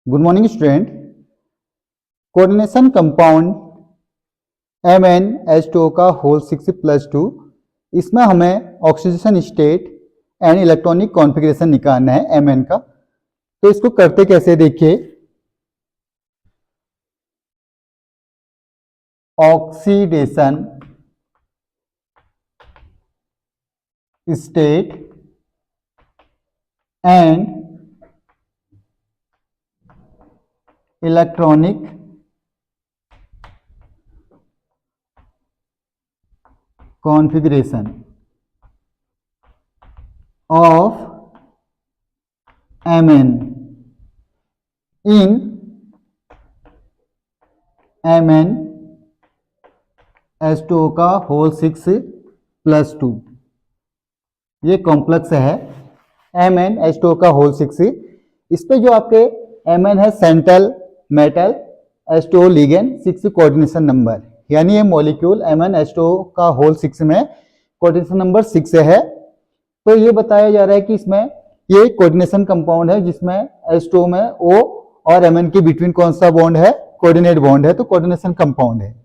Good morning student. Coordination compound MnH2O का whole 6+2, इसमें हमें oxidation state and electronic configuration निकालना है Mn का। तो इसको करते कैसे देखिए। Oxidation state and electronic configuration of Mn in MnH2O का होल 6+2। ये कॉम्प्लेक्स है MnH2O का होल 6। इस पे जो आपके Mn है central metal H2O ligand 6 coordination number, यानी ये मॉलिक्यूल MnH2O का होल 6 में कोऑर्डिनेशन नंबर 6 है। तो ये बताया जा रहा है कि इसमें ये कोऑर्डिनेशन कंपाउंड है जिसमें H2O में O और Mn के बिटवीन कौन सा बॉन्ड है, कोऑर्डिनेट बॉन्ड है, तो कोऑर्डिनेशन कंपाउंड है।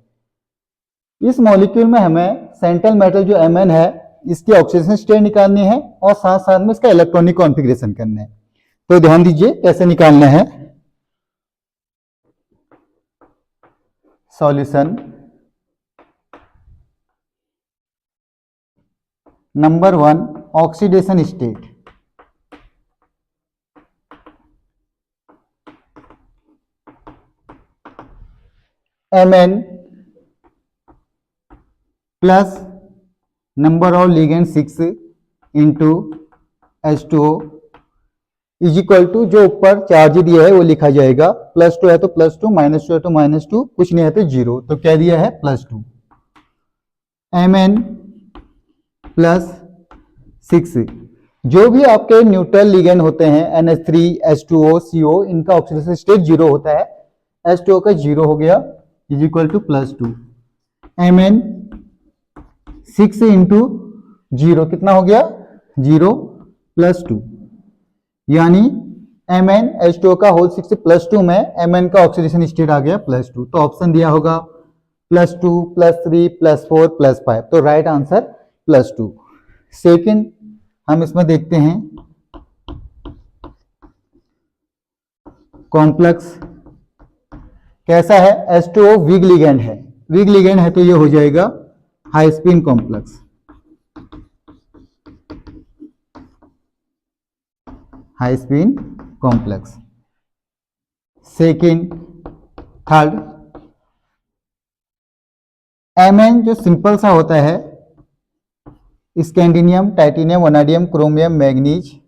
इस मॉलिक्यूल में हमें सेंट्रल मेटल जो Mn है इसकी ऑक्सीडेशन स्टेट निकालनी है और साथ साथ में इसका इलेक्ट्रॉनिक कॉन्फ़िगरेशन करना है। तो ध्यान दीजिए कैसे निकालना है। Solution number 1, oxidation state. Mn plus number of ligand 6 into H2O is equal to, जो ऊपर चार्ज दिया है वो लिखा जाएगा, +2 है तो +2, -2 है तो -2, कुछ नहीं है तो 0, तो क्या दिया है +2। Mn प्लस 6, जो भी आपके न्यूट्रल लिगेंड होते हैं NH3, H2O, CO, इनका ऑक्सीडेशन स्टेट 0 होता है। H2O का 0 हो गया, is equal to +2। Mn 6 into 0 कितना हो गया, 0 +2, यानी MnH2O का होल 6+2 में Mn का ऑक्सीडेशन स्टेट आ गया +2। तो ऑप्शन दिया होगा +2, +3, +4, +5, तो राइट आंसर +2। सेकंड हम इसमें देखते हैं कॉम्प्लेक्स कैसा है। H2O वीक लिगेंड है, वीक लिगेंड है तो ये हो जाएगा high spin complex. High spin complex. Second, third, Mn जो सिंपल सा होता है, स्कैंडिनियम, टाइटेनियम, वनाडियम, क्रोमियम, मैग्नीज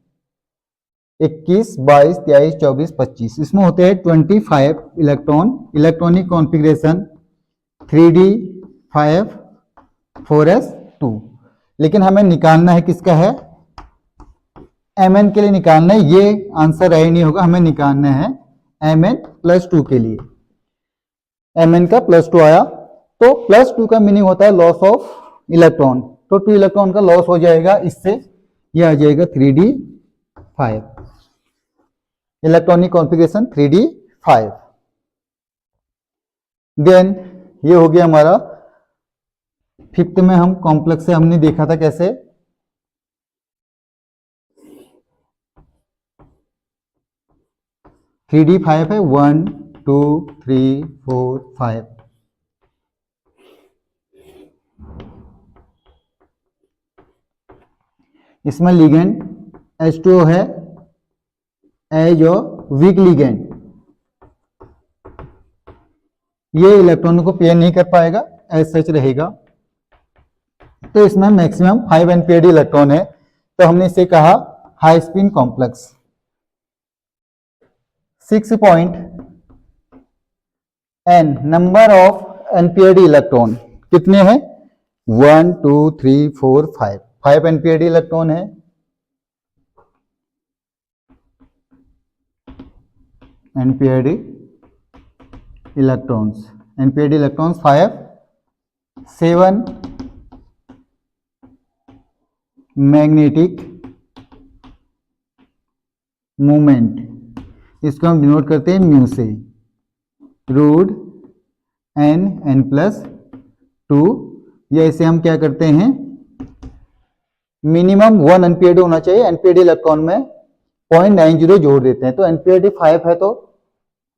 21, 22, 23, 24, 25, इसमें होते हैं 25 electron. Electronic configuration 3d5 4s2, लेकिन हमें निकालना है किसका है, Mn के लिए निकालना है। ये आंसर राइट नहीं होगा, हमें निकालना है Mn+2 के लिए। Mn का +2 आया, तो +2 का मीनिंग होता है लॉस ऑफ इलेक्ट्रॉन, तो 2 इलेक्ट्रॉन का लॉस हो जाएगा, इससे ये आ जाएगा 3d5। Electronic configuration 3d5। Then ये हो गया हमारा फिफ्थ में, हम कॉम्प्लेक्स से हमने देखा था कैसे। थ्री डी 5 है, 1 2 3 4 5। इसमें लिगेंड H2O है एज वीक लिगेंड, ये इलेक्ट्रॉनों को पेयर नहीं कर पाएगा, एज सच रहेगा। तो इसमें मैक्सिमम 5 एनपीएडी इलेक्ट्रॉन है, तो हमने इसे कहा high spin complex. 6 point n number of unpaired electron कितने हैं, 1 2 3 4 5, 5 एनपीएडी इलेक्ट्रॉन है। एनपीएडी इलेक्ट्रॉन्स, एनपीएडी इलेक्ट्रॉन्स 5। 7 मैग्नेटिक मूवमेंट, इसको हम डिनोट करते हैं म्यू से, रूट n+2, या इसे हम क्या करते हैं, मिनिमम 1 NPAD होना चाहिए। NPAD इलेक्ट्रॉन में 0.90 जोड़ देते हैं, तो NPAD 5 है तो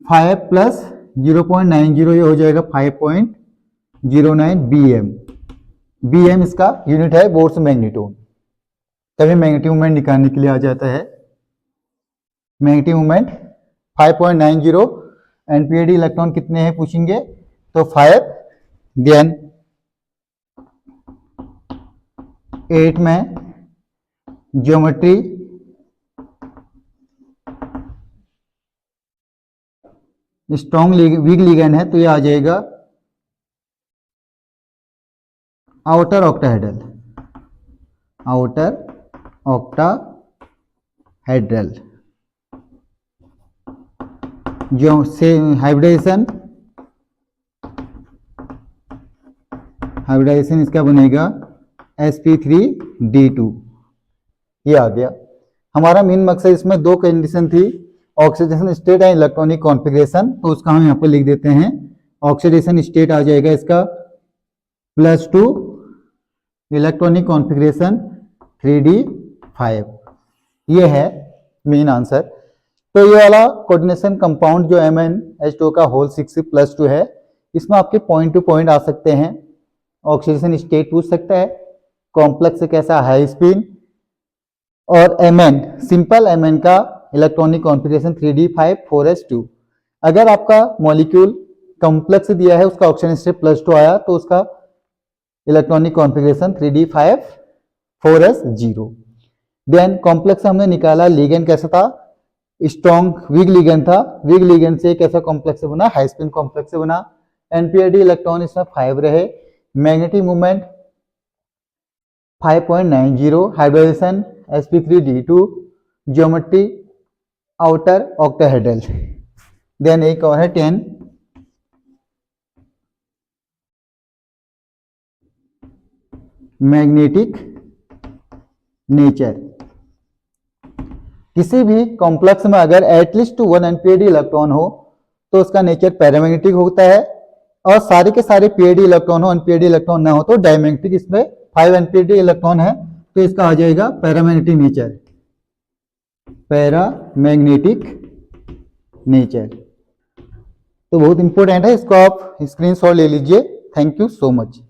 5 + 0.90 ये हो जाएगा 5.09 BM। BM इसका यूनिट है बोर्स मैग्नीट्यूड। तभी मैग्नेटिक मोमेंट निकालने के लिए आ जाता है। मैग्नेटिक मोमेंट 5.90, NPAD इलेक्ट्रॉन कितने हैं पूछेंगे तो 5। देन 8 में ज्योमेट्री स्ट्रॉन्ग वीक लिगेंड है तो ये आ जाएगा आउटर ऑक्टाहेड्रल, आउटर ऑक्टाहेड्रल। जो से हाइब्रिडाइजेशन इसका बनेगा sp3d2। ये आ गया। हमारा मेन मकसद इसमें दो कंडीशन थी, oxidation state and electronic configuration, तो उसका हम यहाँ पर लिख देते हैं। ऑक्सीडेशन स्टेट आ जाएगा इसका +2, इलेक्ट्रॉनिक कॉन्फ़िगरेशन 3d5। ये है मेन आंसर। तो ये वाला कोऑर्डिनेशन कंपाउंड जो MnH2 का होल 6+2 है, इसमें आपके पॉइंट टू पॉइंट आ सकते हैं। ऑक्सीडेशन स्टेट पूछ सकता है, कॉम्प्लेक्स कैसा हाई स्पिन, और Mn सिंपल Mn का इलेक्ट्रॉनिक कॉन्फ़िगरेशन 3d5 4s2। अगर आपका मॉलिक्यूल कॉम्प्लेक्स दिया है, उसका ऑक्सीडेशन स्टेट +2 आया तो उसका electronic configuration 3d5 4s0। Then complex हमने निकाला, लिगेंड कैसा था, स्ट्रॉन्ग वीक लिगेंड था। वीक लिगेंड से कैसा कॉम्प्लेक्स से बना, हाई स्पिन कॉम्प्लेक्स से बना। NPAD इलेक्ट्रॉन इसमें 5 रहे, magnetic movement 5.90, hybridisation sp3d2, geometry outer octahedral. Then एक और है 10, मैग्नेटिक नेचर। किसी भी कॉम्प्लेक्स में अगर एटलीस्ट 1 NPAD इलेक्ट्रॉन हो तो उसका नेचर पैरामैग्नेटिक होता है, और सारे के सारे PAD इलेक्ट्रॉन हो, NPAD इलेक्ट्रॉन ना हो तो डायमैग्नेटिक। इसमें 5 NPAD इलेक्ट्रॉन है तो इसका आ जाएगा पैरामैग्नेटिक नेचर, पैरामैग्नेटिक नेचर। तो बहुत इंपॉर्टेंट है, इसको आप स्क्रीनशॉट ले लीजिए। Thank you so much.